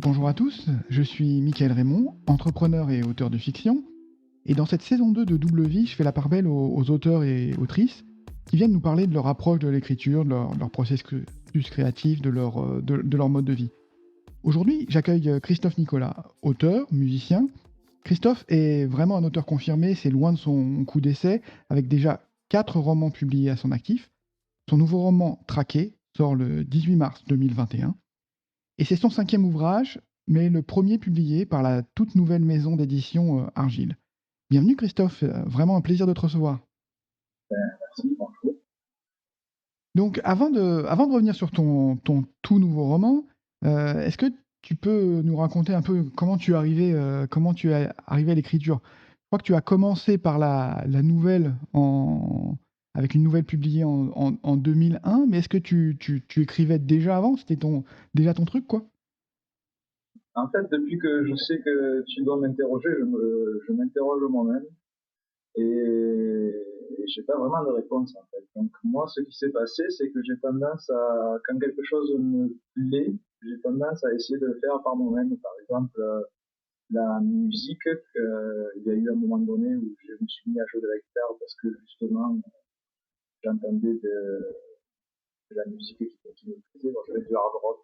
Bonjour à tous, je suis Mickaël Raymond, entrepreneur et auteur de fiction. Et dans cette saison 2 de Double Vie, je fais la part belle aux auteurs et autrices qui viennent nous parler de leur approche de l'écriture, de leur processus créatif, de leur mode de vie. Aujourd'hui, j'accueille Christophe Nicolas, auteur, musicien. Christophe est vraiment un auteur confirmé, c'est loin de son coup d'essai, avec déjà 4 romans publiés à son actif. Son nouveau roman, Traqué, sort le 18 mars 2021. Et c'est son 5e ouvrage, mais le premier publié par la toute nouvelle maison d'édition Argile. Bienvenue Christophe, vraiment un plaisir de te recevoir. Merci, bonjour. Donc avant de revenir sur ton tout nouveau roman, est-ce que tu peux nous raconter un peu comment tu es arrivé à l'écriture? Je crois que tu as commencé par la nouvelle avec une nouvelle publiée en 2001, mais est-ce que tu écrivais déjà avant? C'était déjà ton truc, quoi? En fait, depuis que je sais que tu dois m'interroger, je m'interroge moi-même et j'ai pas vraiment de réponse en fait. Donc moi, ce qui s'est passé, c'est que j'ai tendance à, quand quelque chose me plaît, j'ai tendance à essayer de le faire par moi-même. Par exemple, la musique, il y a eu un moment donné où je me suis mis à jouer de la guitare parce que justement, j'entendais de la musique qui me plaisait. Donc, j'avais du hard rock.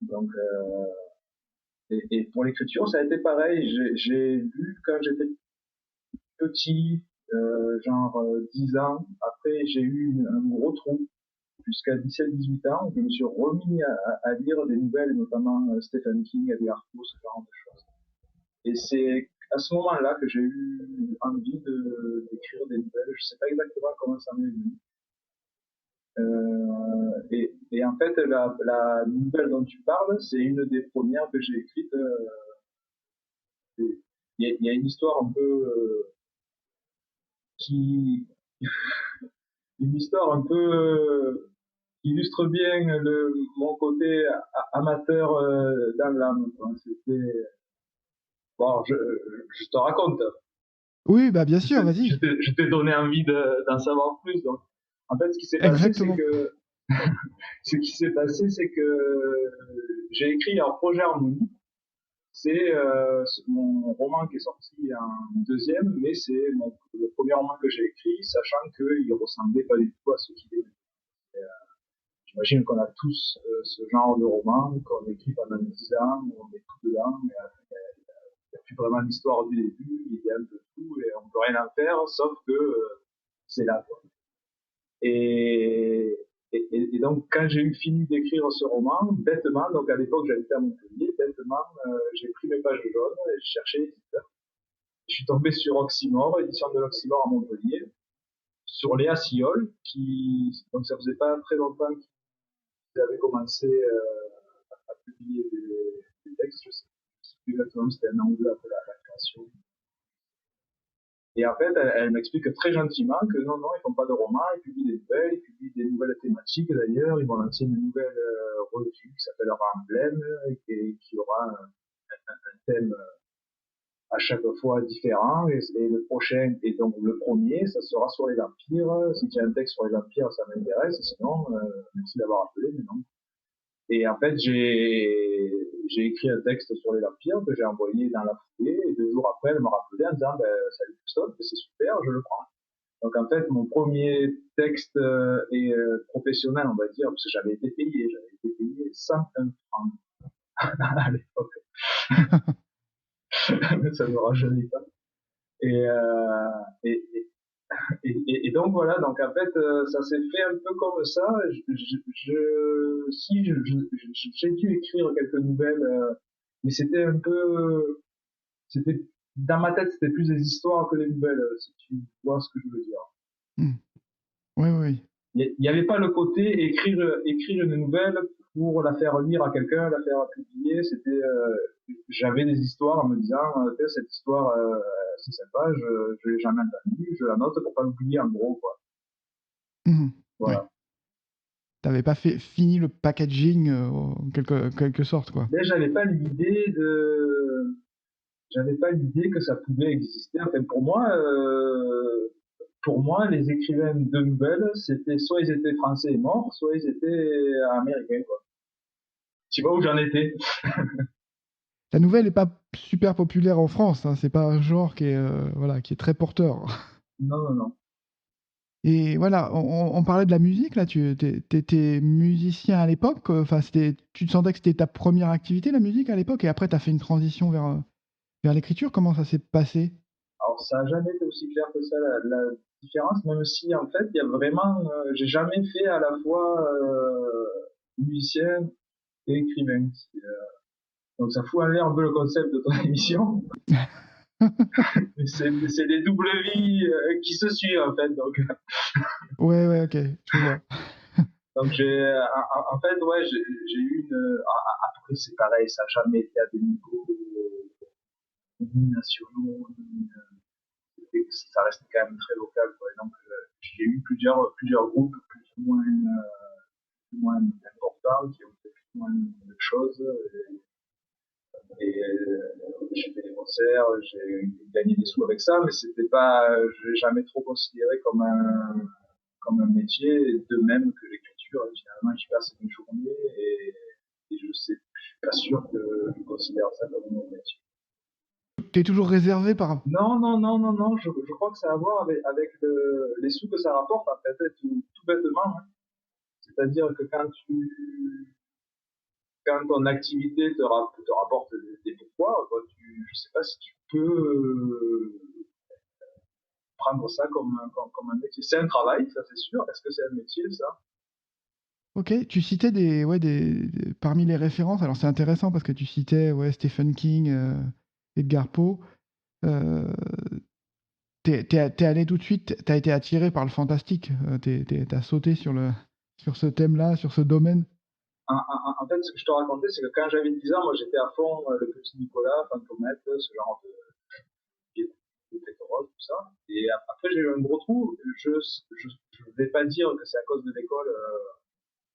Donc, et pour l'écriture, ça a été pareil. J'ai lu quand j'étais petit, genre 10 ans. Après, j'ai eu un gros trou jusqu'à 17-18 ans. Je me suis remis à lire des nouvelles, notamment Stephen King, Edgar Poe, ce genre de choses. Et c'est à ce moment-là que j'ai eu envie d'écrire des nouvelles. Je sais pas exactement comment ça m'est venu. Et en fait, la nouvelle dont tu parles, c'est une des premières que j'ai écrites. Il y a une histoire un peu qui une histoire un peu qui illustre bien mon côté amateur dans l'âme. C'était bon, je te raconte. Oui, bah bien sûr, Je vas-y. t'ai je t'ai donné envie d'en savoir plus. Donc, en fait, Exactement. ce qui s'est passé, c'est que j'ai écrit un projet harmonie. C'est mon roman qui est sorti en deuxième, mais c'est le premier roman que j'ai écrit, sachant qu'il ressemblait pas du tout à ce qu'il est. J'imagine qu'on a tous ce genre de roman qu'on écrit pendant 10 ans, où on est tout dedans, mais il n'y a plus vraiment l'histoire du début, il y a un peu tout, et on peut rien en faire, sauf que c'est là, quoi. Et, et donc, quand j'ai eu fini d'écrire ce roman, bêtement, donc à l'époque j'habitais à Montpellier, bêtement, j'ai pris mes pages jaunes et je cherchais l'éditeur. Je suis tombé sur Oxymore, édition de l'Oxymore à Montpellier, sur Léa Siol, donc ça faisait pas très longtemps qu'ils avaient commencé à publier des textes, je sais plus exactement, c'était un anglais après la création. Et en fait, elle m'explique très gentiment que non, non, ils font pas de romans, ils publient des nouvelles, ils publient des nouvelles thématiques d'ailleurs, ils vont lancer une nouvelle revue qui s'appellera Emblème, et qui aura un thème à chaque fois différent, et le prochain, et donc le premier, ça sera sur les vampires. Si tu as un texte sur les vampires, ça m'intéresse, sinon, merci d'avoir appelé, mais non. Et en fait, j'ai écrit un texte sur les vampires que j'ai envoyé dans la foulée, et 2 jours après, elle m'a rappelé en disant, ben, salut Christophe, c'est super, je le prends. Donc en fait, mon premier texte professionnel, on va dire, parce que j'avais été payé 101 francs à l'époque. Ça ne rajeunit pas. Et, euh, et, et donc voilà, donc en fait, ça s'est fait un peu comme ça. Si j'ai dû écrire quelques nouvelles, mais c'était un peu, c'était dans ma tête, c'était plus des histoires que des nouvelles, si tu vois ce que je veux dire. Hmm. Oui, oui, oui. Il n'y avait pas le côté écrire une nouvelle pour la faire lire à quelqu'un, la faire publier. J'avais des histoires en me disant, cette histoire, c'est sympa, je l'ai jamais entendue, je la note pour pas l'oublier en gros, quoi. Mhm. Oui. Voilà. T'avais pas fini le packaging en quelque sorte, quoi. Mais j'avais pas l'idée que ça pouvait exister. Enfin, pour moi, les écrivains de nouvelles, c'était soit ils étaient français et morts, soit ils étaient américains, quoi. Tu vois où j'en étais? La nouvelle est pas super populaire en France, hein, c'est pas un genre qui est, voilà, qui est très porteur. Non, non, non. Et voilà, on parlait de la musique là, tu étais musicien à l'époque, enfin c'était tu te sentais que c'était ta première activité la musique à l'époque et après tu as fait une transition vers l'écriture, comment ça s'est passé? Alors ça a jamais été aussi clair que ça la différence, même si en fait il y a vraiment, j'ai jamais fait à la fois musicien et écrivain. Donc ça fout en l'air un peu le concept de ton émission, mais c'est des doubles vies qui se suivent en fait. Ouais, ouais, OK, je vois. Donc en fait ouais j'ai eu après c'est pareil, ça n'a jamais été à des niveaux ni nationaux, ça reste quand même très local quoi. Donc j'ai eu plusieurs groupes plus ou moins importants qui ont fait plus ou moins de choses. J'ai fait des concerts, j'ai gagné des sous avec ça, mais c'était pas, je l'ai jamais trop considéré comme un métier, de même que l'écriture. Finalement, j'y passe une journée et je suis pas sûr que je considère ça comme un métier. Tu es toujours réservé par Non, non, non, non, non, je crois que ça a à voir avec les sous que ça rapporte, en fait, tout bêtement. Hein. C'est-à-dire que quand ton activité te rapporte des pourboires, quoi, je sais pas si tu peux prendre ça comme un métier. C'est un travail, ça c'est sûr. Est-ce que c'est un métier, ça? OK, tu citais parmi les références, alors c'est intéressant parce que tu citais, ouais, Stephen King, Edgar Poe, heu, tu allé tout de suite, tu as été attiré par le fantastique, tu sauté sur ce thème-là, sur ce domaine? En fait, ce que je te racontais, c'est que quand j'avais 10 ans, moi j'étais à fond le petit Nicolas, Fantomette, ce genre de Pétorol, tout ça. Et après, j'ai eu un gros trou. Je vais pas dire que c'est à cause de l'école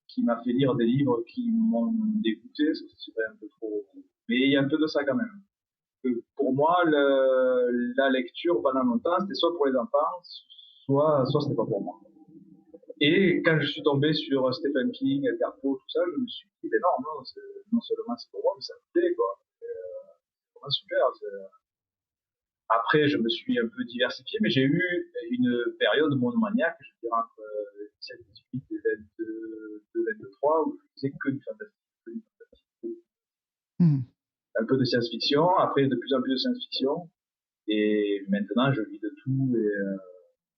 qui m'a fait lire des livres qui m'ont dégoûté, ça serait un peu trop. Mais il y a un peu de ça quand même. Pour moi, la lecture pendant longtemps, c'était soit pour les enfants, soit c'était pas pour moi. Et quand je suis tombé sur Stephen King, Edgar Poe, tout ça, je me suis dit, mais non, non, non seulement c'est pour moi, mais ça me plaît, quoi. C'est vraiment super. Après, je me suis un peu diversifié, mais j'ai eu une période monomaniaque, je dirais entre 17, 18 et 22, 23, où je faisais que du fantastique. Mmh. Un peu de science-fiction, après de plus en plus de science-fiction, et maintenant je lis de tout.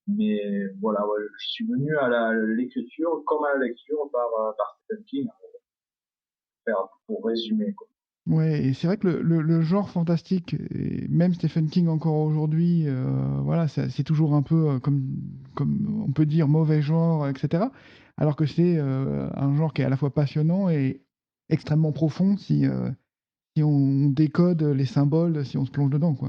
Mais voilà, ouais, je suis venu à l'écriture comme à la lecture par Stephen King, pour résumer. Quoi. Ouais et c'est vrai que le genre fantastique et même Stephen King encore aujourd'hui, voilà, c'est toujours un peu, comme on peut dire mauvais genre, et cetera. Alors que c'est, un genre qui est à la fois passionnant et extrêmement profond si on décode les symboles, si on se plonge dedans, quoi.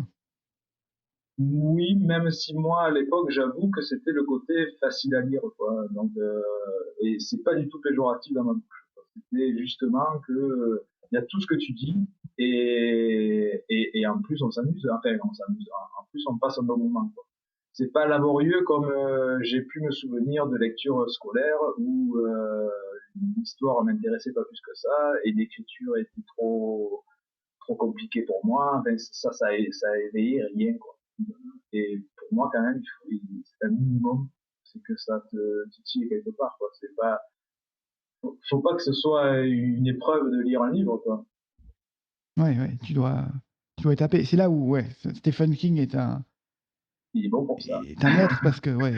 Oui, même si moi à l'époque j'avoue que c'était le côté facile à lire, quoi. Donc et c'est pas du tout péjoratif dans ma bouche. C'était justement que il y a tout ce que tu dis et en plus on s'amuse. Enfin on s'amuse. En plus on passe un bon moment. Quoi. C'est pas laborieux comme j'ai pu me souvenir de lectures scolaires où l'histoire m'intéressait pas plus que ça et l'écriture était trop compliquée pour moi. Enfin, ça éveillait rien quoi. Et pour moi, quand même, c'est un minimum, c'est que ça te titille quelque part, quoi. C'est pas, faut pas que ce soit une épreuve de lire un livre, quoi. Ouais, ouais, tu dois y taper. C'est là où, ouais, Stephen King Il est bon pour ça. est un maître parce que, ouais,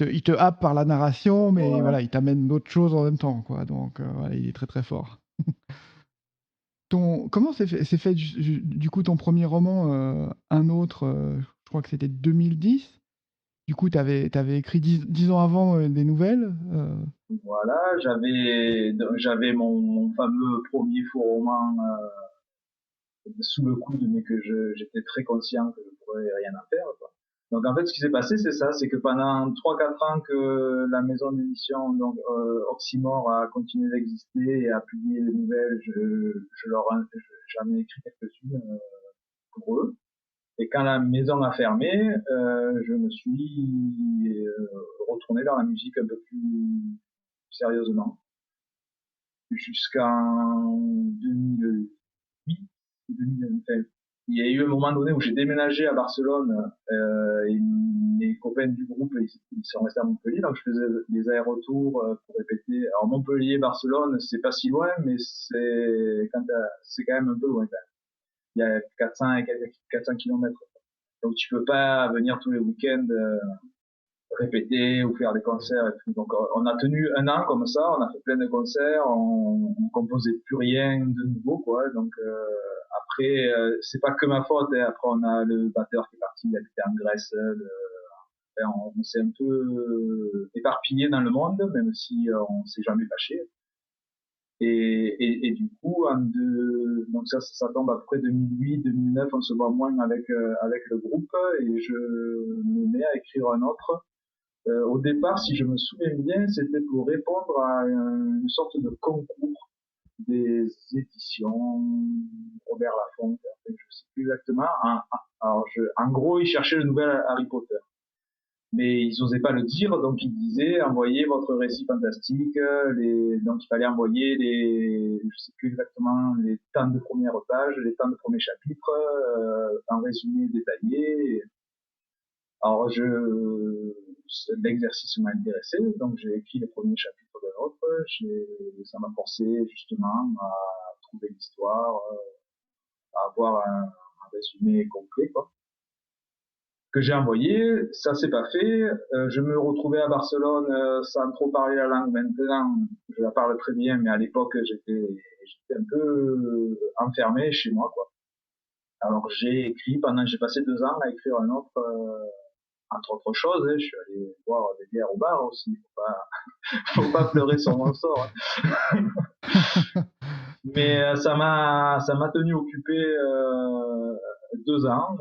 il te happe par la narration, mais Voilà. voilà, il t'amène d'autres choses en même temps, quoi. Donc, voilà, il est très, très fort. Comment s'est fait du coup ton premier roman, Un autre, je crois que c'était 2010? Du coup, tu avais écrit 10 ans avant, des nouvelles? Voilà, j'avais mon fameux premier faux roman sous le coude, mais que j'étais très conscient que je pourrais rien en faire, quoi. Donc en fait, ce qui s'est passé, c'est ça, c'est que pendant 3 4 ans que la maison d'édition, donc Oxymore, a continué d'exister et a publié des nouvelles, j'en ai écrit quelques-unes pour eux. Et quand la maison a fermé, je me suis retourné vers la musique un peu plus sérieusement. jusqu'en 2008, 2020. Il y a eu un moment donné où j'ai déménagé à Barcelone et mes copains du groupe ils sont restés à Montpellier, donc je faisais des allers-retours pour répéter. Alors Montpellier-Barcelone, c'est pas si loin, mais c'est quand même un peu loin quand même. Il y a 400 km. Donc tu peux pas venir tous les week-ends répéter ou faire des concerts et tout. Donc on a tenu un an comme ça, on a fait plein de concerts, on composait plus rien de nouveau quoi. Donc après c'est pas que ma faute. Hein. Après on a le batteur qui est parti, il habitait en Grèce. On s'est un peu éparpillé dans le monde, même si on s'est jamais fâché. Et du coup, donc ça tombe après 2008-2009, on se voit moins avec le groupe et je me mets à écrire un autre. Au départ, si je me souviens bien, c'était pour répondre à une sorte de concours des éditions Robert Laffont, je ne sais plus exactement. En gros, ils cherchaient le nouvel Harry Potter. Mais ils n'osaient pas le dire, donc ils disaient envoyez votre récit fantastique, donc il fallait envoyer je sais plus exactement, les temps de première page, les temps de premier chapitre, en résumé détaillé. Alors l'exercice m'a intéressé, donc j'ai écrit le premier chapitre de l'autre, ça m'a forcé justement à trouver l'histoire, à avoir un résumé complet, quoi, que j'ai envoyé. Ça s'est pas fait. Je me retrouvais à Barcelone sans trop parler la langue. Maintenant, je la parle très bien, mais à l'époque, j'étais un peu enfermé chez moi, quoi. Alors j'ai passé 2 ans à écrire un autre, entre autres choses. Hein, je suis allé boire des bières au bar aussi. Faut pas pleurer sur mon sort. Hein. Mais ça m'a tenu occupé 2 ans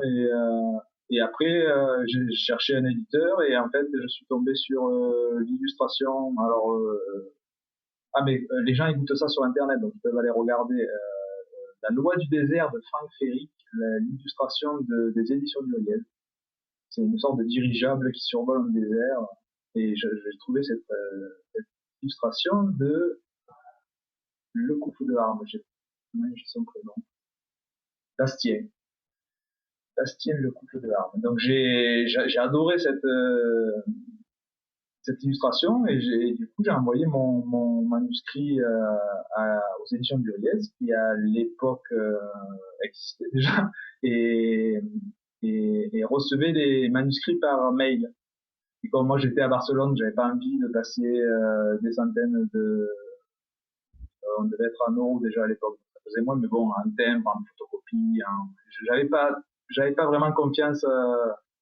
et après j'ai cherché un éditeur et en fait je suis tombé sur l'illustration. Alors mais les gens écoutent ça sur internet donc ils peuvent aller regarder La Loi du désert de Frank Ferry, l'illustration des éditions du Riel. C'est une sorte de dirigeable qui survole un désert et j'ai trouvé cette illustration de Le Couple de Armes. J'ai son prénom. Bastien. Bastien, le couple de larmes. Donc j'ai adoré cette illustration et du coup j'ai envoyé mon manuscrit aux éditions du Riez qui à l'époque existait déjà et, et recevait des manuscrits par mail. Et comme moi j'étais à Barcelone, j'avais pas envie de passer des centaines on devait être en euros déjà à l'époque. Ça faisait moins, mais bon, en timbre, en photocopie, j'avais pas vraiment confiance,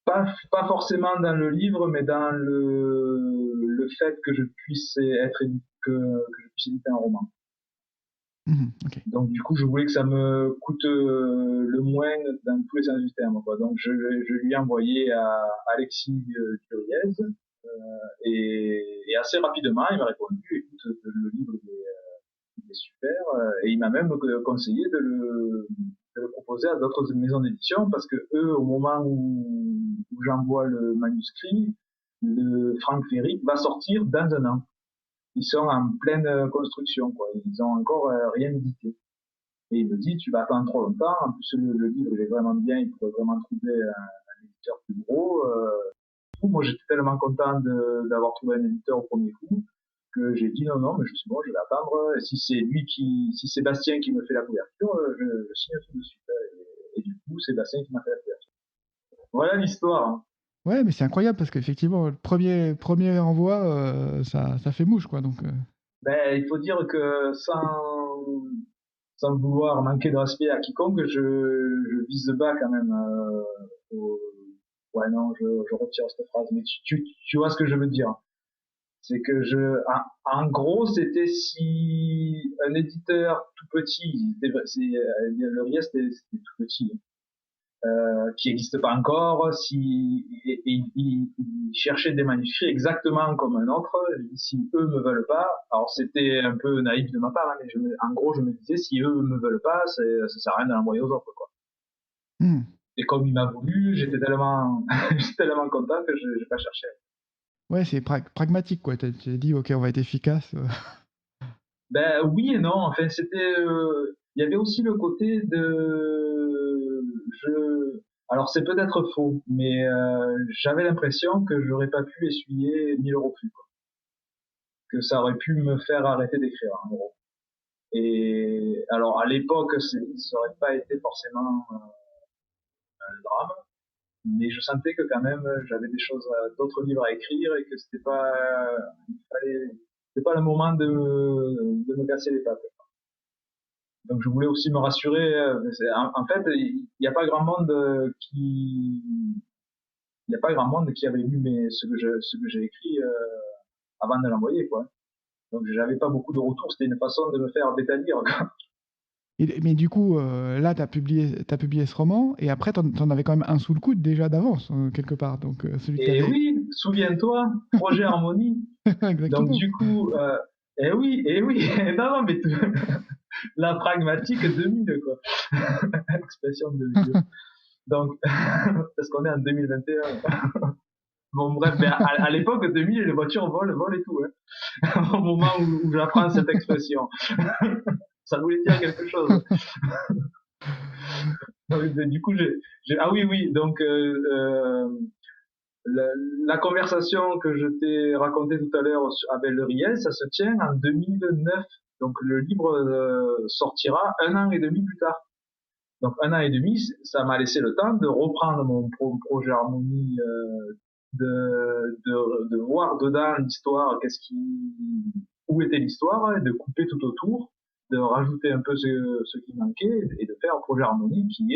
pas forcément dans le livre, mais dans le fait que je puisse éditer un roman. Okay. Donc du coup, je voulais que ça me coûte le moins dans tous les sens du terme, quoi. Donc je lui ai envoyé à Alexis Thuriez et assez rapidement, il m'a répondu, écoute, le livre est super, et il m'a même conseillé de le proposer à d'autres maisons d'édition parce que eux, au moment où j'envoie le manuscrit, le Frank Ferry va sortir dans un an. Ils sont en pleine construction, quoi. Ils ont encore rien édité. Et il me dit, tu vas attendre trop longtemps. En plus, le livre, il est vraiment bien. Il pourrait vraiment trouver un éditeur plus gros. Moi, j'étais tellement content d'avoir trouvé un éditeur au premier coup que j'ai dit non, mais je suis bon, je vais attendre. Et si c'est Bastien qui me fait la couverture, je signe tout de suite. Et du coup, c'est Bastien qui m'a fait la couverture. Voilà l'histoire. Hein. Ouais, mais c'est incroyable parce qu'effectivement, le premier envoi, ça fait mouche, quoi. Donc, Ben, il faut dire que sans vouloir manquer de respect à quiconque, je vise bas quand même. Ouais, non, je retire cette phrase, mais tu vois ce que je veux dire. C'est que en gros, c'était si un éditeur tout petit, le Riest c'était tout petit, qui n'existe pas encore, il cherchait des manuscrits exactement comme un autre, si eux me veulent pas, alors c'était un peu naïf de ma part, hein, mais en gros, je me disais, si eux me veulent pas, ça sert à rien de l'envoyer aux autres, quoi. Et comme il m'a voulu, j'étais tellement, j'étais tellement content que je n'ai pas cherché. Ouais, c'est pragmatique, quoi. Tu t'es dit, ok, on va être efficace. Ben oui et non. Enfin, il y avait aussi le côté alors c'est peut-être faux, mais j'avais l'impression que j'aurais pas pu essuyer 1000 euros plus, quoi. Que ça aurait pu me faire arrêter d'écrire, en gros. Et alors à l'époque, ça aurait pas été forcément un drame, mais je sentais que quand même j'avais d'autres livres à écrire et que c'était pas le moment de me casser les pattes. Donc je voulais aussi me rassurer. En fait, il n'y a pas grand monde il y a pas grand monde qui avait lu ce que j'ai écrit avant de l'envoyer, quoi. Donc j'avais pas beaucoup de retours. C'était une façon de me faire bêta-lire, quoi. Mais du coup, là, t'as publié ce roman, et après, t'en avais quand même un sous le coude déjà d'avance, quelque part. Donc, celui que Et t'avais. oui, souviens-toi, projet Harmonie. Donc Exactement. du coup, et oui, non, non, mais la pragmatique 2000, quoi. Expression de vieux. Donc, parce qu'on est en 2021. Bon, bref, mais à l'époque, 2000, les voitures volent et tout, hein. Au moment où j'apprends cette expression. Ça voulait dire quelque chose. Donc, du coup, ah oui, oui, donc, la, la conversation que je t'ai racontée tout à l'heure avec le Riel, ça se tient en 2009. Donc, le livre sortira un an et demi plus tard. Donc, un an et demi, ça m'a laissé le temps de reprendre mon projet Harmonie, de voir dedans l'histoire, où était l'histoire, et de couper tout autour, de rajouter un peu ce qui manquait, et de faire un projet Harmonie qui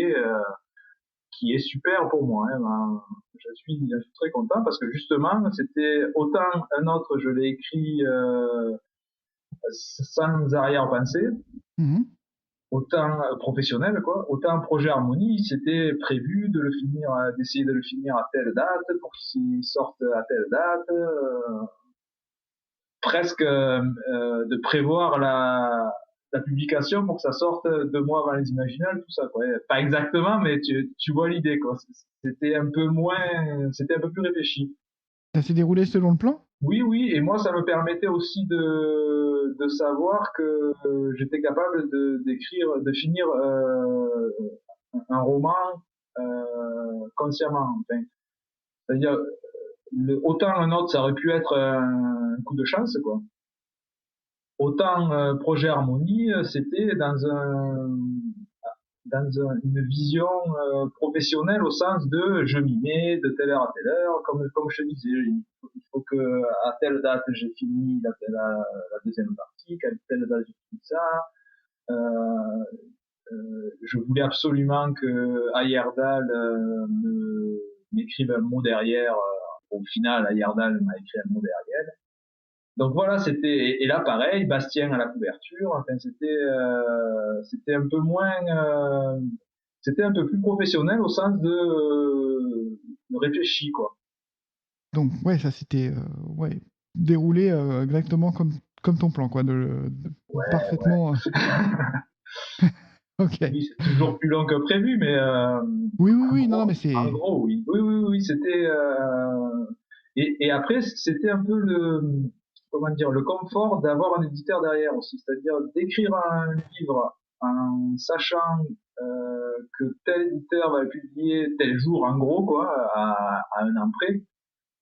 est super pour moi, hein. Ben, je suis très content parce que justement, c'était autant un autre, je l'ai écrit sans arrière-pensée, Mhm. autant professionnel, quoi, autant projet Harmonie, c'était prévu de le finir, d'essayer de le finir à telle date pour qu'il sorte à telle date, presque de prévoir la publication pour que ça sorte 2 mois avant les Imaginales, tout ça, quoi. Pas exactement, mais tu vois l'idée, quoi. C'était un peu plus réfléchi. Ça s'est déroulé selon le plan? Oui, oui, et moi, ça me permettait aussi de savoir que j'étais capable de finir un roman consciemment. Enfin, c'est-à-dire, autant un autre, ça aurait pu être un coup de chance, quoi. Autant Projet Harmonie, c'était une vision professionnelle au sens de je m'y mets de telle heure à telle heure, comme je te disais, il faut que à telle date j'ai fini la deuxième partie, qu'à telle date j'ai fini ça. Je voulais absolument que Ayerdal m'écrive un mot derrière. Au final, Ayerdal m'a écrit un mot derrière. Donc voilà, et là pareil, Bastien à la couverture. Enfin, c'était un peu moins, c'était un peu plus professionnel au sens de réfléchi, quoi. Donc, ouais, ça s'était ouais, déroulé exactement comme ton plan, quoi. Ouais, ouais. Parfaitement. Ok. Oui, c'est toujours plus long que prévu, mais Oui, oui, oui, non, non, mais en c'est. gros, oui, oui, oui, oui, c'était. Et après, c'était un peu comment dire, le confort d'avoir un éditeur derrière aussi, c'est-à-dire d'écrire un livre en sachant que tel éditeur va le publier tel jour, en gros, quoi, à un an près.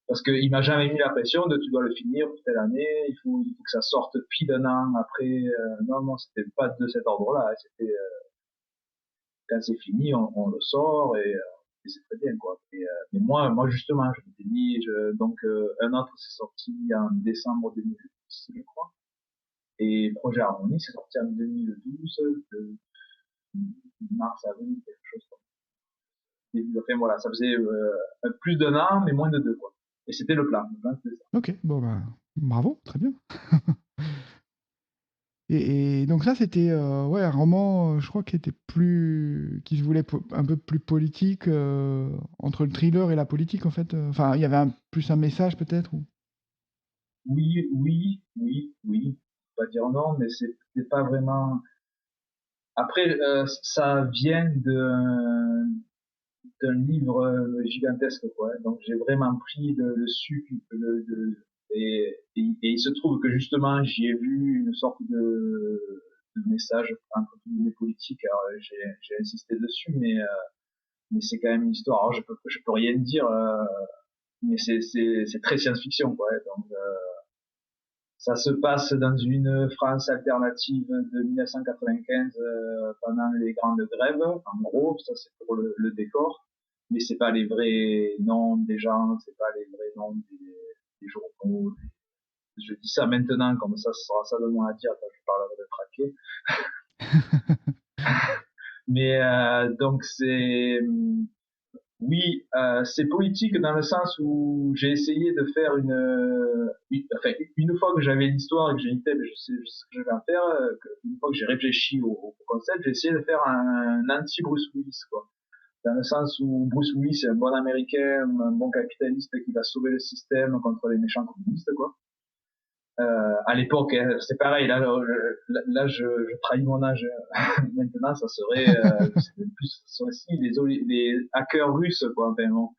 Parce qu'il m'a jamais mis la pression de tu dois le finir pour telle année, il faut que ça sorte pile un an après. Non, non, c'était pas de cet ordre-là. Hein. C'était quand c'est fini, on le sort et c'est très bien, quoi. Mais moi justement, je m'étais dit, donc un autre c'est sorti en décembre 2010, je crois. Et Projet Harmonie, c'est sorti en 2012, de mars, avril, quelque chose comme ça. Enfin voilà, ça faisait plus d'un an, mais moins de deux, quoi. Et c'était le plan. Le plan, c'était ça. Ok, bon, bah, bravo, très bien. Et donc ça, c'était ouais, un roman, je crois, qui se voulait un peu plus politique, entre le thriller et la politique, en fait. Enfin, il y avait plus un message, peut-être. Oui, oui, oui, oui. Pas dire non, mais c'est pas vraiment. Après, ça vient d'un livre gigantesque, quoi. Donc j'ai vraiment pris le sucre et il se trouve que justement, j'y ai vu une sorte de message entre guillemets politique. Alors, j'ai insisté dessus, mais c'est quand même une histoire. Alors, je peux rien dire, mais c'est très science-fiction, quoi. Donc, ça se passe dans une France alternative de 1995 pendant les grandes grèves. En gros, ça c'est pour le décor, mais c'est pas les vrais noms des gens, c'est pas les vrais noms des journaux. Je dis ça maintenant, comme ça sera ça de moins à dire quand je parlerai de traquer. Mais donc oui, c'est politique dans le sens où j'ai essayé de faire enfin, une fois que j'avais l'histoire et que j'ai une tête, je sais ce que je vais en faire, une fois que j'ai réfléchi au concept, j'ai essayé de faire un anti-Bruce Willis, quoi. Dans le sens où Bruce Willis est un bon américain, un bon capitaliste qui va sauver le système contre les méchants communistes, quoi. À l'époque, hein, c'est pareil. Là, je trahis mon âge. Maintenant, ça serait, plus, ça serait si les hackers russes, quoi. Enfin, bon.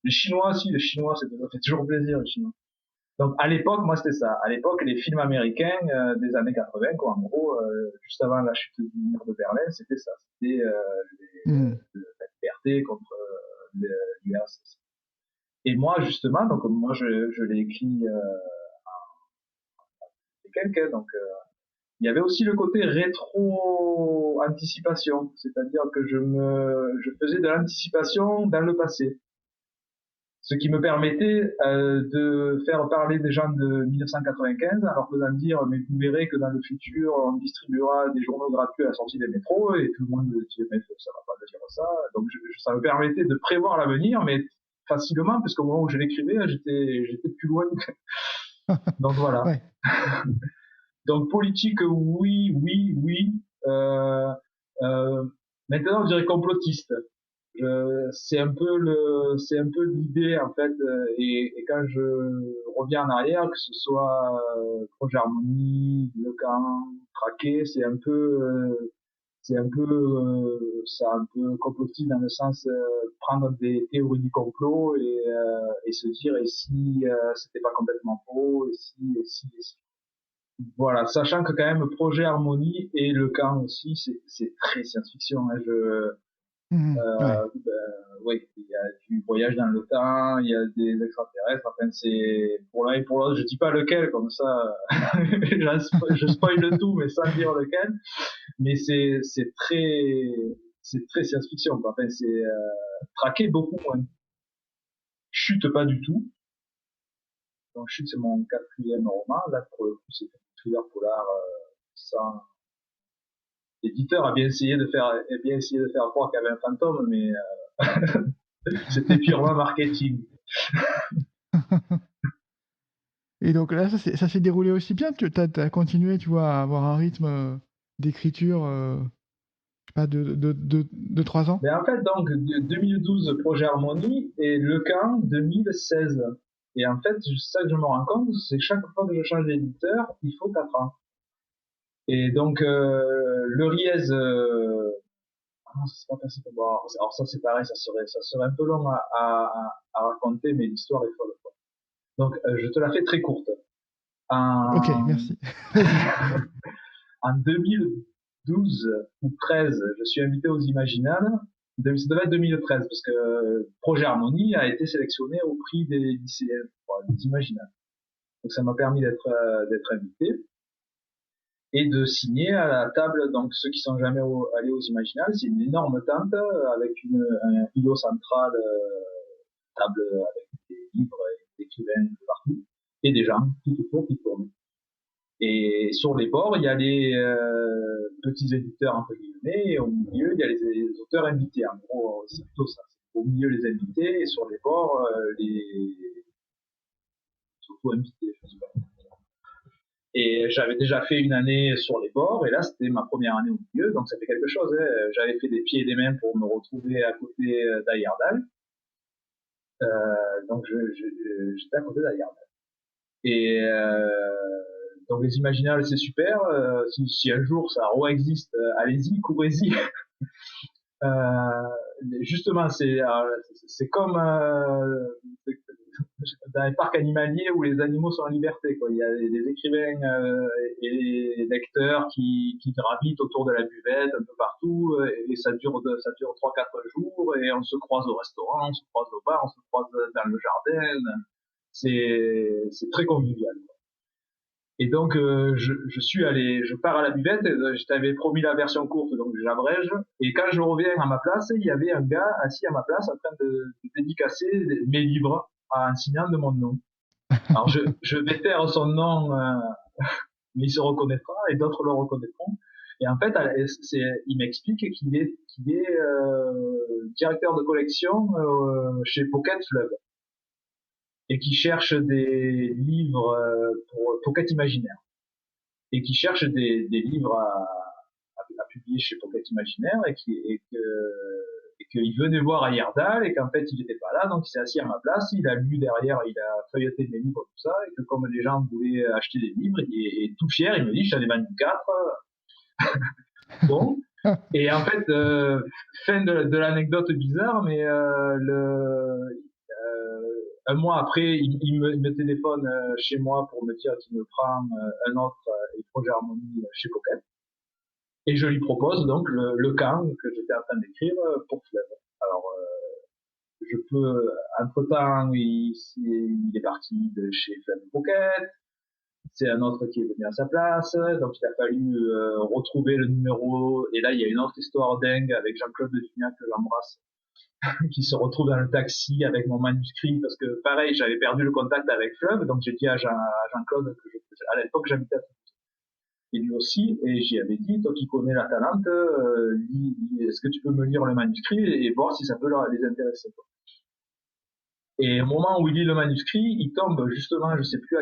Les Chinois, si, les Chinois, ça fait toujours plaisir, les Chinois. Donc, à l'époque, moi, c'était ça. À l'époque, les films américains des années 80, quoi. En gros, juste avant la chute du mur de Berlin, c'était ça. C'était la liberté contre l'URSS. Et moi, justement, donc moi, je l'ai écrit quelqu'un, donc il y avait aussi le côté rétro-anticipation, c'est-à-dire que je faisais de l'anticipation dans le passé. Ce qui me permettait de faire parler des gens de 1995 en leur faisant dire mais vous verrez que dans le futur on distribuera des journaux gratuits à la sortie des métros et tout le monde dit mais ça va pas dire ça. Donc ça me permettait de prévoir l'avenir mais facilement parce qu'au moment où je l'écrivais j'étais plus loin. Donc voilà. Ouais. Donc politique, oui, oui, oui. Maintenant, je dirais complotiste. C'est un peu l'idée en fait. Et quand je reviens en arrière, que ce soit Projet Harmonie, Le Camp, Traqué, c'est un peu complotiste dans le sens prendre des théories du complot et se dire et si c'était pas complètement faux, et si. Voilà, sachant que quand même Projet Harmonie et Le Camp aussi, c'est très science-fiction. Hein. Ouais. Oui, il y a du voyage dans le temps, il y a des extraterrestres. Enfin, c'est pour l'un et pour l'autre. Je dis pas lequel, comme ça, je spoil le tout, mais sans dire lequel. Mais c'est très science-fiction. Quoi. Enfin, c'est traqué beaucoup moins. Chute pas du tout. Donc Chute, c'est mon quatrième roman. Là, pour le coup, c'est un thriller polar sans. L'éditeur a bien essayé de faire croire qu'il y avait un fantôme, mais c'était purement marketing. Et donc là, ça s'est déroulé aussi bien. Tu as continué, tu vois, à avoir un rythme d'écriture, je sais pas, de 3 ans. Mais en fait, donc, 2012, Projet Harmonie, et Le Camp, 2016. Et en fait, ça que je me rends compte, c'est que chaque fois que je change d'éditeur, il faut 4 ans. Et donc, le Riez, non, ça s'est pas passé pour moi. Alors ça, c'est pareil, ça serait un peu long à raconter, mais l'histoire est folle. Quoi. Donc, je te la fais très courte. Ok, En, merci. en 2012 ou 13, je suis invité aux Imaginales. Ça devait être 2013 parce que Projet Harmonie a été sélectionné au prix des lycéens, des Imaginales. Donc ça m'a permis d'être invité et de signer à la table. Donc ceux qui sont jamais allés aux Imaginales, c'est une énorme tente avec un îlot central, table avec des livres et des écrivains de partout et des gens tout autour qui tournent. Et sur les bords, il y a les petits éditeurs entre guillemets, et au milieu, il y a les auteurs invités. En gros, c'est plutôt ça. Au milieu, les invités, et sur les bords, les auto-invités, je sais pas. Et j'avais déjà fait une année sur les bords, et là, c'était ma première année au milieu, donc ça fait quelque chose. Hein. J'avais fait des pieds et des mains pour me retrouver à côté d'Ayardal. Donc, j'étais à côté d'Ayardal. Et donc les Imaginales, c'est super. Si un jour ça existe, allez-y, courez-y. Justement, c'est comme dans les parcs animaliers où les animaux sont en liberté, quoi. Il y a des écrivains et les lecteurs qui gravitent autour de la buvette un peu partout, et ça dure 3-4 jours, et on se croise au restaurant, on se croise au bar, on se croise dans le jardin. C'est très convivial. Et donc je pars à la buvette. Je t'avais promis la version courte, donc j'abrège. Et quand je reviens à ma place, il y avait un gars assis à ma place en train de dédicacer mes livres en signant de mon nom. Alors je vais taire son nom, mais il se reconnaîtra et d'autres le reconnaîtront. Et en fait, il m'explique qu'il est directeur de collection chez Pocket Fleuve et qui cherche des livres pour Pocket Imaginaire et qui cherche des livres à publier chez Pocket Imaginaire et qu'il venait voir à Yerdal et qu'en fait il n'était pas là, donc il s'est assis à ma place, il a lu derrière, il a feuilleté mes livres, tout ça, et que comme les gens voulaient acheter des livres, et tout fier, il me dit je t'en ai vendu 4. Bon. Et en fait, fin de l'anecdote bizarre, mais un mois après, il me téléphone chez moi pour me dire qu'il me prend un autre projet Harmonie chez Pocket. Et je lui propose donc le camp que j'étais en train d'écrire pour Fleuve. Alors, je peux, entre-temps, il est parti de chez Fleuve Pocket. C'est un autre qui est venu à sa place. Donc, il a fallu retrouver le numéro. Et là, il y a une autre histoire dingue avec Jean-Claude de Dugnac, que j'embrasse, qui se retrouve dans le taxi avec mon manuscrit, parce que pareil, j'avais perdu le contact avec Fleuve, donc j'ai dit à Jean-Claude à l'époque j'habitais à et lui aussi, et j'y avais dit, toi qui connais la Talente, est-ce que tu peux me lire le manuscrit et voir si ça peut les intéresser, quoi. Et au moment où il lit le manuscrit, il tombe justement, je sais plus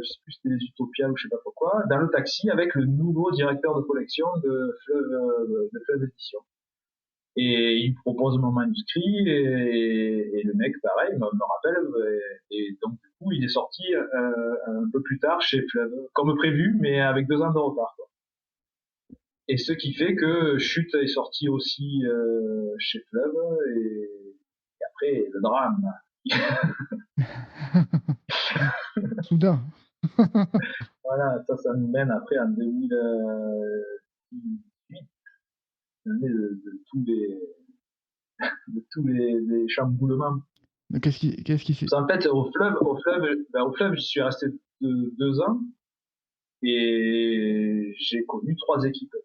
si c'était les Utopias ou je sais pas pourquoi, dans le taxi avec le nouveau directeur de collection de Fleuve Édition. Et il me propose mon manuscrit et le mec, pareil, me rappelle. Et donc, du coup, il est sorti un peu plus tard chez Fleuve, comme prévu, mais avec 2 ans de retard, quoi. Et ce qui fait que Chute est sorti aussi chez Fleuve. Et après, le drame. Soudain. Voilà, ça nous mène après en 2018, l'année de tous les chamboulements. Qu'est-ce qui s'est... En fait, au fleuve, j'y suis resté 2 ans et j'ai connu 3 équipes.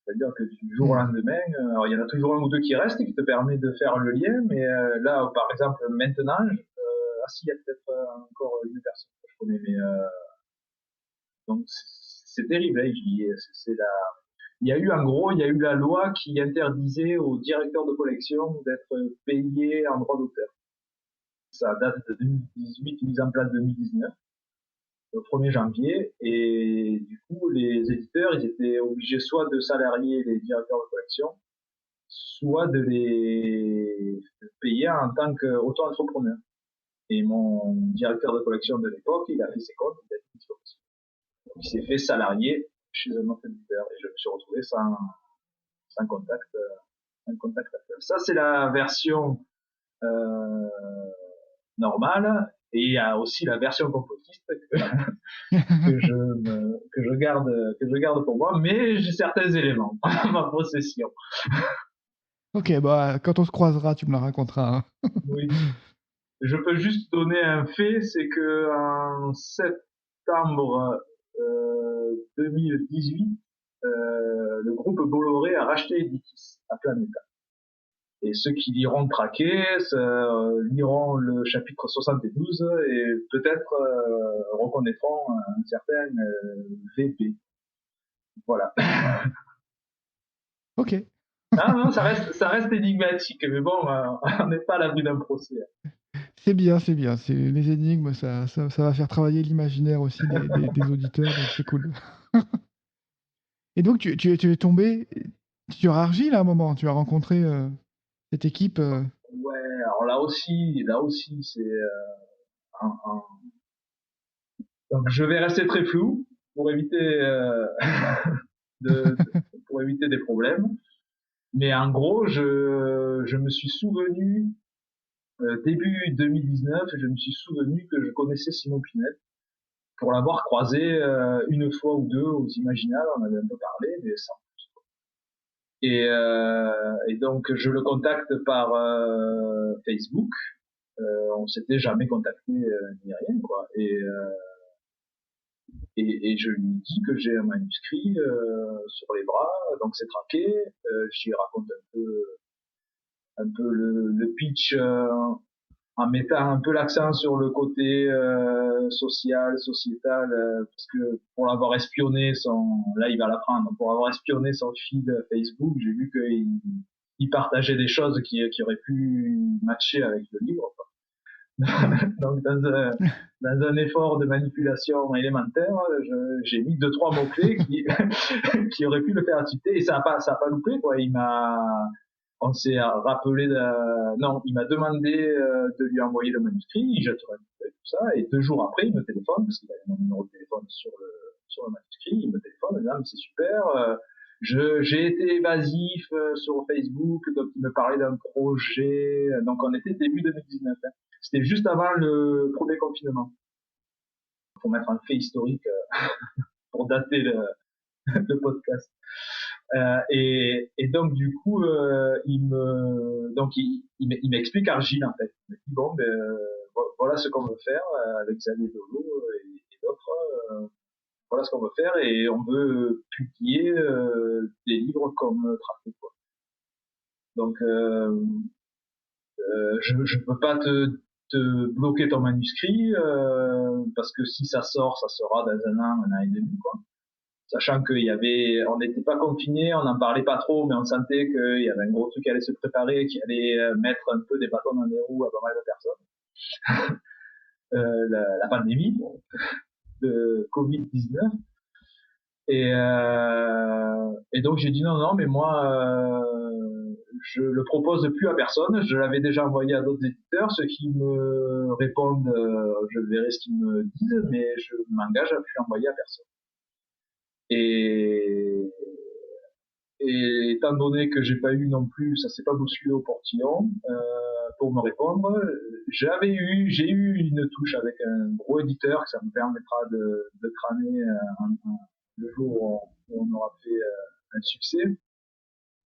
C'est-à-dire que du jour au lendemain, alors il y en a toujours un ou deux qui restent et qui te permet de faire le lien, mais là, par exemple, maintenant, il y a peut-être encore une personne que je connais, mais donc c'est terrible. Hein, il y a eu en gros, il y a eu la loi qui interdisait aux directeurs de collection d'être payés en droit d'auteur. Ça date de 2018, mise en place 2019, le 1er janvier, et du coup, les éditeurs, ils étaient obligés soit de salarier les directeurs de collection, soit de les payer en tant qu'auto-entrepreneur. Et mon directeur de collection de l'époque, il a fait ses comptes, il a dit qu'il faut aussi. Donc, il s'est fait salarier chez un autre éditeur, et je me suis retrouvé sans contact, ça, c'est la version normale, et il y a aussi la version complotiste que je garde pour moi, mais j'ai certains éléments en ma possession. Ok, bah quand on se croisera, tu me la raconteras. Hein. Oui. Je peux juste donner un fait, c'est que en septembre 2018, le groupe Bolloré a racheté Editis à Planeta. Et ceux qui liront Traqué liront le chapitre 72 et peut-être reconnaîtront un certain VP. Voilà. Ok. Ah non, ça reste énigmatique, mais bon, on n'est pas à l'abri d'un procès. C'est bien, c'est bien. Les énigmes, ça va faire travailler l'imaginaire aussi des auditeurs, donc c'est cool. Et donc, tu es tombé sur Argile à un moment, tu as rencontré cette équipe. Ouais, alors là aussi, c'est donc je vais rester très flou pour éviter pour éviter des problèmes. Mais en gros, je me suis souvenu début 2019, je me suis souvenu que je connaissais Simon Pinel pour l'avoir croisé une fois ou deux aux Imaginales, on avait un peu parlé, mais sans plus. Et donc je le contacte par Facebook. On s'était jamais contacté ni rien, quoi. Et je lui dis que j'ai un manuscrit sur les bras, donc c'est traqué. J'y raconte un peu le pitch en mettant un peu l'accent sur le côté social, sociétal, parce que pour l'avoir espionné là il va l'apprendre, pour avoir espionné son feed Facebook, j'ai vu qu'il partageait des choses qui auraient pu matcher avec le livre, quoi. Donc dans un effort de manipulation élémentaire, j'ai mis 2-3 mots-clés qui auraient pu le faire tilter, et ça a pas loupé, quoi. On s'est rappelé non, il m'a demandé de lui envoyer le manuscrit, je tout ça, et 2 jours après, il me téléphone, parce qu'il avait mon numéro de téléphone sur le manuscrit, il me téléphone, il me dit, c'est super, j'ai été évasif sur Facebook, donc il me parlait d'un projet, donc on était début 2019, hein. C'était juste avant le premier confinement. Pour mettre un fait historique pour dater le podcast. Et donc du coup, il m'explique Argile en fait. Il me dit bon, voilà ce qu'on veut faire avec Xavier Dolo et d'autres. Voilà ce qu'on veut faire et on veut publier des livres comme Trafic, quoi. Donc je peux pas te bloquer ton manuscrit parce que si ça sort, ça sera dans un an et demi, quoi. Sachant on n'était pas confinés, on n'en parlait pas trop, mais on sentait qu'il y avait un gros truc qui allait se préparer, qui allait mettre un peu des bâtons dans les roues à pas mal de personnes. La pandémie de Covid-19. Et donc j'ai dit non, mais moi, je le propose plus à personne. Je l'avais déjà envoyé à d'autres éditeurs. Ceux qui me répondent, je verrai ce qu'ils me disent, mais je m'engage à plus envoyer à personne. Et étant donné que j'ai pas eu non plus, ça s'est pas bousculé au portillon pour me répondre, j'ai eu une touche avec un gros éditeur, que ça me permettra de crâner le jour où on aura fait un succès.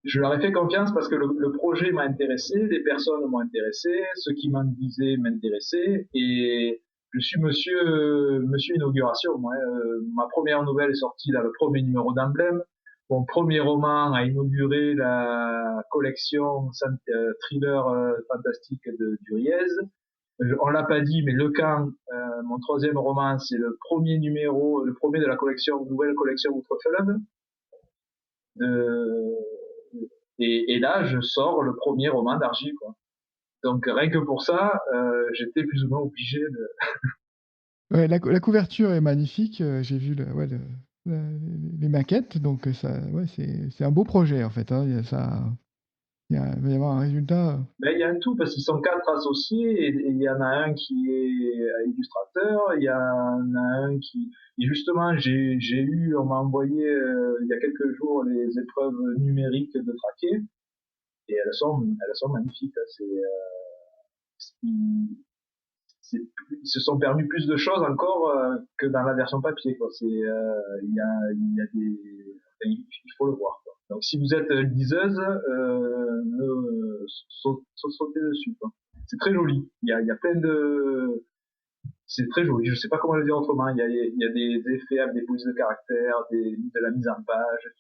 Je leur ai fait confiance parce que le projet m'a intéressé, les personnes m'ont intéressé, ce qui m'en disaient m'intéressait, et je suis monsieur inauguration. Moi, ma première nouvelle est sortie dans le premier numéro d'Emblème. Mon premier roman a inauguré la collection thriller fantastique de Duriez. On l'a pas dit, mais Le Camp, mon troisième roman, c'est le premier de la nouvelle collection Outre-Fleuve. Et là, je sors le premier roman d'Argile, quoi. Donc rien que pour ça, j'étais plus ou moins obligé de. Ouais, la couverture est magnifique. J'ai vu les maquettes, donc c'est un beau projet en fait, hein. Il va y avoir un résultat. Ben, il y a un tout parce qu'ils sont 4 associés et il y en a un qui est illustrateur, il y en a un qui. Et justement, on m'a envoyé il y a quelques jours les épreuves numériques de Traqué et elles sont magnifiques. Ils se sont permis plus de choses encore que dans la version papier, quoi. Il y a il faut le voir, quoi. Donc si vous êtes liseuse, sautez dessus, quoi. C'est très joli. Il y a plein de, c'est très joli. Je sais pas comment le dire autrement. Il y a des effets avec des polices de caractère, de la mise en page,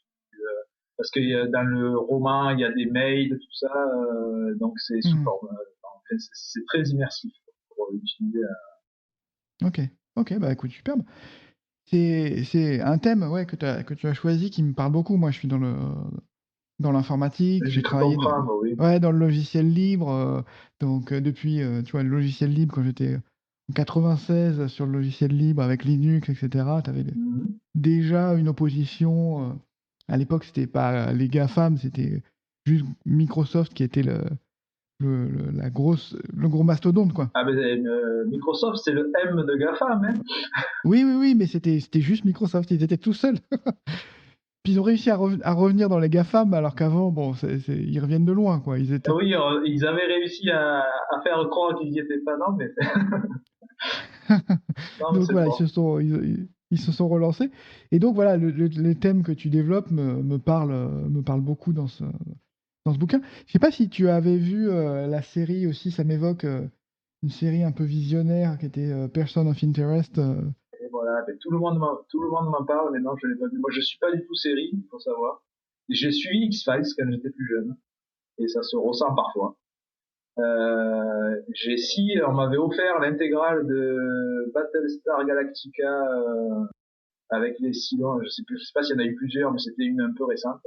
parce que dans le roman il y a des mails, tout ça, donc c'est sous forme. Enfin, c'est très immersif pour utiliser. Ok, bah écoute, superbe. C'est un thème que tu as choisi qui me parle beaucoup. Moi, je suis dans l'informatique, j'ai travaillé oui. dans le logiciel libre. Donc, depuis tu vois, le logiciel libre, quand j'étais en 96 sur le logiciel libre avec Linux, etc., tu avais déjà une opposition. À l'époque, c'était pas les GAFAM, c'était juste Microsoft qui était le gros mastodonte, quoi. Ah, mais Microsoft, c'est le M de GAFAM, hein. Oui, mais c'était juste Microsoft, ils étaient tout seuls. Puis ils ont réussi à revenir dans les GAFAM, alors qu'avant, bon, ils reviennent de loin, quoi. Ils étaient. Oui, ils avaient réussi à faire croire qu'ils y étaient pas, non, mais non, mais Donc c'est voilà, fort. ils se sont relancés. Et donc voilà, les thèmes que tu développes me parlent beaucoup dans ce bouquin. Je sais pas si tu avais vu la série aussi, ça m'évoque une série un peu visionnaire qui était Person of Interest. Et voilà, mais tout le monde m'en parle, mais non, je l'ai pas vu. Moi, je suis pas du tout série, il faut savoir. J'ai suivi X-Files quand j'étais plus jeune, et ça se ressent parfois. Si on m'avait offert l'intégrale de Battlestar Galactica avec les Cylons, je sais pas s'il y en a eu plusieurs, mais c'était une un peu récente,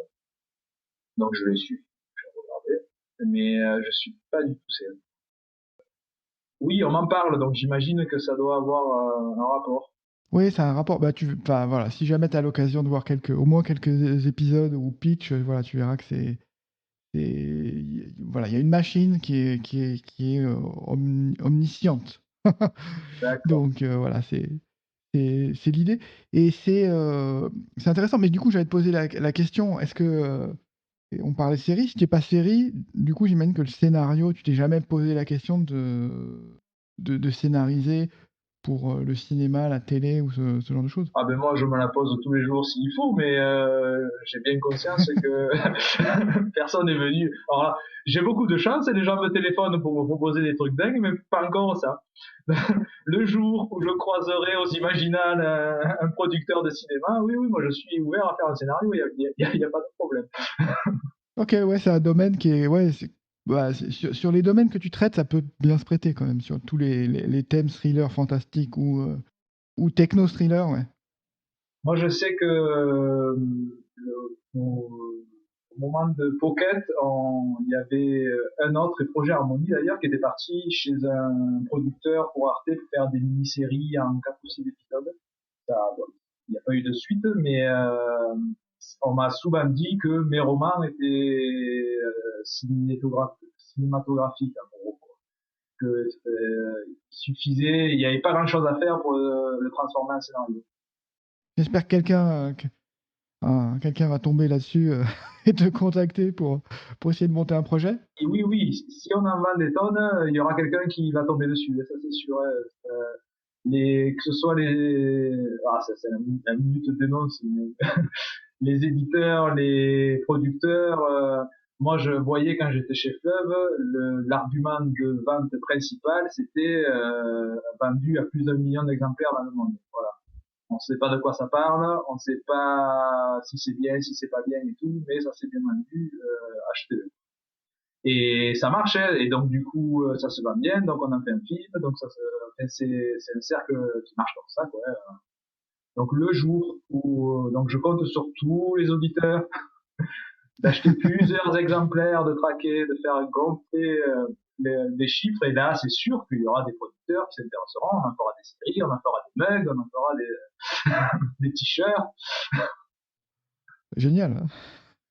donc je l'ai su, j'ai regardé, mais je suis pas du tout série. Oui, on m'en parle, donc j'imagine que ça doit avoir un rapport. Oui, c'est un rapport. Bah, enfin, voilà, si jamais tu as l'occasion de voir au moins quelques épisodes ou pitch, voilà, tu verras que voilà, il y a une machine qui est omnisciente. D'accord. Donc voilà, c'est l'idée. Et c'est intéressant. Mais du coup, j'allais te poser la question, est-ce que on parlait de série, si tu n'es pas série, du coup, j'imagine que le scénario, tu t'es jamais posé la question de scénariser pour le cinéma, la télé ou ce genre de choses? Ah ben moi je me la pose tous les jours s'il faut, mais j'ai bien conscience que personne n'est venu. Alors là, j'ai beaucoup de chance et les gens me téléphonent pour me proposer des trucs dingues, mais pas encore ça. Le jour où je croiserai aux Imaginales un producteur de cinéma, oui, oui, moi je suis ouvert à faire un scénario, il y a pas de problème. Ok, ouais, c'est un domaine qui est. Ouais, bah, sur les domaines que tu traites, ça peut bien se prêter quand même, sur tous les thèmes thriller fantastiques ou techno-thriller, ouais. Moi je sais que au moment de Pocket, il y avait un autre projet Harmonie d'ailleurs qui était parti chez un producteur pour Arte pour faire des mini-séries en 4 ou 6 épisodes. Bon, il n'y a pas eu de suite, mais on m'a souvent dit que mes romans étaient cinématographiques, en gros, quoi. Que il suffisait, il n'y avait pas grand-chose à faire pour le transformer en scénario. J'espère que quelqu'un va tomber là-dessus et te contacter pour essayer de monter un projet. Et oui, oui, si on en vend des tonnes, il y aura quelqu'un qui va tomber dessus, ça c'est sûr. Que ce soit c'est la minute dénonce, mais les éditeurs, les producteurs. Moi, je voyais quand j'étais chez Fleuve, l'argument de vente principal, c'était vendu à plus d'1 million d'exemplaires dans le monde. Voilà. On ne sait pas de quoi ça parle, on ne sait pas si c'est bien, si c'est pas bien et tout, mais ça s'est bien vendu, achetez-le. Et ça marchait, et donc du coup, ça se vend bien, donc on en fait un film, donc enfin, c'est un cercle qui marche comme ça, quoi. Donc le jour où donc je compte sur tous les auditeurs d'acheter plusieurs exemplaires, de traquer, de faire gonfler les chiffres. Et là, c'est sûr qu'il y aura des producteurs qui s'intéresseront. On en fera des séries, on en fera des mugs, on en fera des t-shirts. Génial, hein.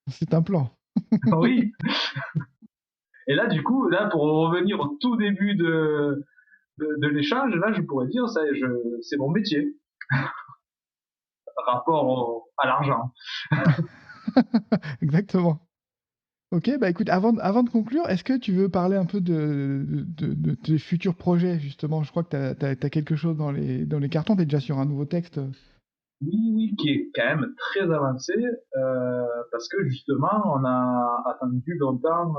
C'est un plan. Oui. Et là, du coup, là, pour revenir au tout début de l'échange, là, je pourrais dire, ça, c'est mon métier, rapport à l'argent. Exactement. Ok, bah écoute, avant de conclure, est-ce que tu veux parler un peu de tes futurs projets, justement? Je crois que tu as quelque chose dans les cartons, tu es déjà sur un nouveau texte. Oui, oui, qui est quand même très avancé, parce que justement, on a attendu longtemps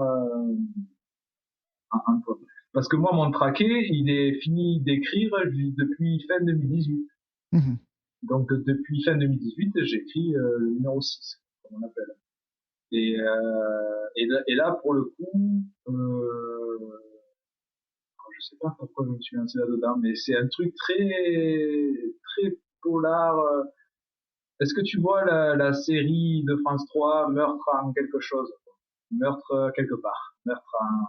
parce que moi, mon traqué, il est fini d'écrire depuis fin 2018. Mhm. Donc, depuis fin 2018, j'écris le numéro 6, comme on appelle. Et là, pour le coup, je sais pas pourquoi je me suis lancé là-dedans, mais c'est un truc très, très polar. Est-ce que tu vois la série de France 3, Meurtre en quelque chose? Meurtre quelque part. Meurtre en...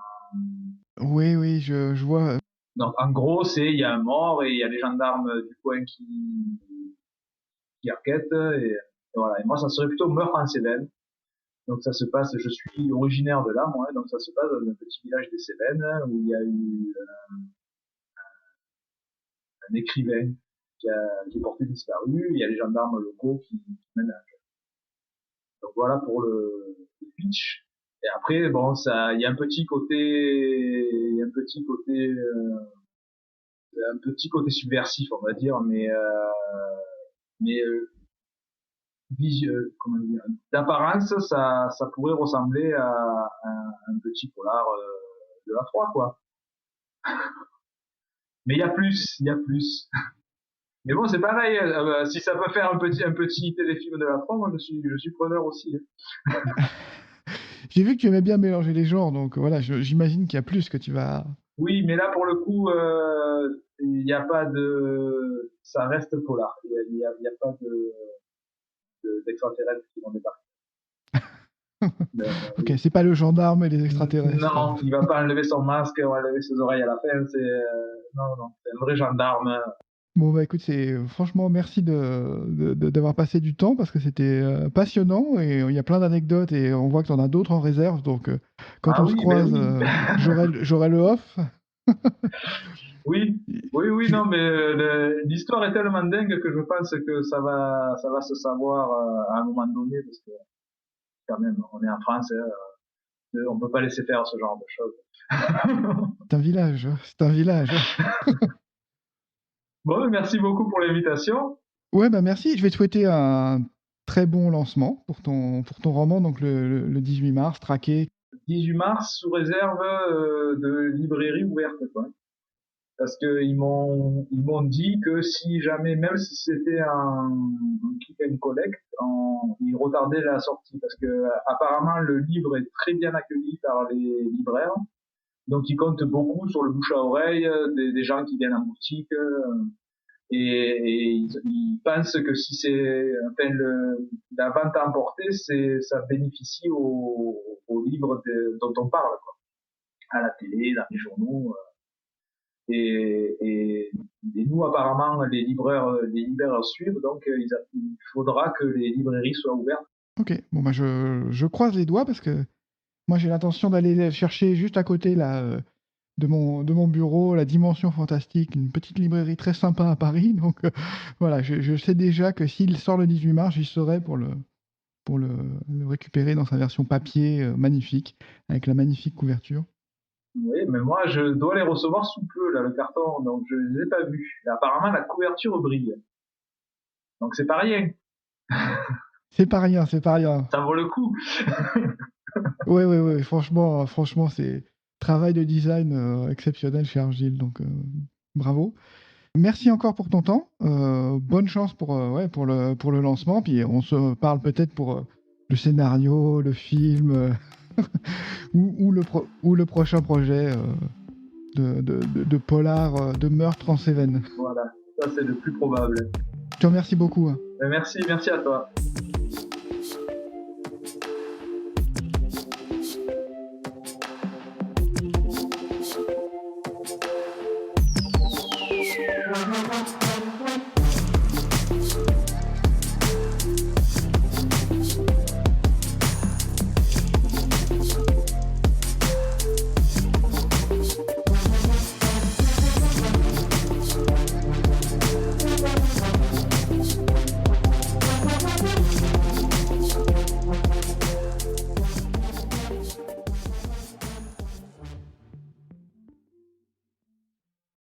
Oui, oui, je vois. Donc, en gros, il y a un mort et il y a les gendarmes du coin qui enquêtent. Et voilà. Et moi, ça serait plutôt Meurtre en Cévennes. Donc, ça se passe, je suis originaire de là, moi, donc ça se passe dans un petit village des Cévennes où il y a eu un écrivain qui est porté disparu. Il y a les gendarmes locaux qui mènent. Donc voilà pour le pitch. Et après, bon, il y a un petit côté, un petit côté subversif, on va dire, mais comment dire, d'apparence, ça pourrait ressembler à un petit polar de la 3, quoi. Mais il y a plus, il y a plus. Mais bon, c'est pareil. Si ça peut faire un petit téléfilm de la 3, moi, je suis preneur aussi. J'ai vu que tu aimais bien mélanger les genres, donc voilà, j'imagine qu'il y a plus que tu vas... Oui, mais là, pour le coup, il n'y a pas de, ça reste polar. Il y a pas d'extraterrestres qui vont débarquer. Ok, c'est pas le gendarme et les extraterrestres. Non, il va pas enlever son masque ou enlever ses oreilles à la fin. Non, c'est un vrai gendarme. Bon, bah écoute, franchement, merci d'avoir passé du temps parce que c'était passionnant et il y a plein d'anecdotes et on voit que tu en as d'autres en réserve. Donc, quand Ah on se oui, ben croise, oui. j'aurai le off. Oui, oui, Je- non, mais l'histoire est tellement dingue que je pense que ça va se savoir à un moment donné, parce que quand même, on est en France, hein, on peut pas laisser faire ce genre de choses. C'est un village, c'est un village. Bon, merci beaucoup pour l'invitation. Ouais, bah merci. Je vais te souhaiter un très bon lancement pour ton roman, donc le 18 mars, Traqué. 18 mars, sous réserve de librairie ouverte, quoi. Parce que ils m'ont dit que si jamais, même si c'était un click and collect, ils retardaient la sortie, parce que apparemment le livre est très bien accueilli par les libraires, donc ils comptent beaucoup sur le bouche à oreille des gens qui viennent en boutique, et ils pensent que si c'est, enfin, la vente à emporter, ça bénéficie aux livres dont on parle, quoi, à la télé, dans les journaux. Et nous, apparemment, les libraires suivent, donc il faudra que les librairies soient ouvertes. Ok, bon, bah je croise les doigts parce que moi j'ai l'intention d'aller chercher juste à côté là, de mon bureau, la Dimension Fantastique, une petite librairie très sympa à Paris. Donc voilà, je sais déjà que s'il sort le 18 mars, j'y serai pour le récupérer dans sa version papier magnifique, avec la magnifique couverture. Oui, mais moi, je dois les recevoir sous peu, là, le carton, donc je les ai pas vus. Et apparemment, la couverture brille. Donc c'est pas rien. C'est pas rien, c'est pas rien. Ça vaut le coup. Ouais, ouais, ouais, franchement, c'est travail de design exceptionnel chez Argile, donc bravo. Merci encore pour ton temps. Bonne chance ouais, pour le lancement. Puis on se parle peut-être pour le scénario, le film ou le prochain projet de polar, de meurtre en Cévennes. Voilà, ça c'est le plus probable. Je te remercie beaucoup, hein. Merci à toi.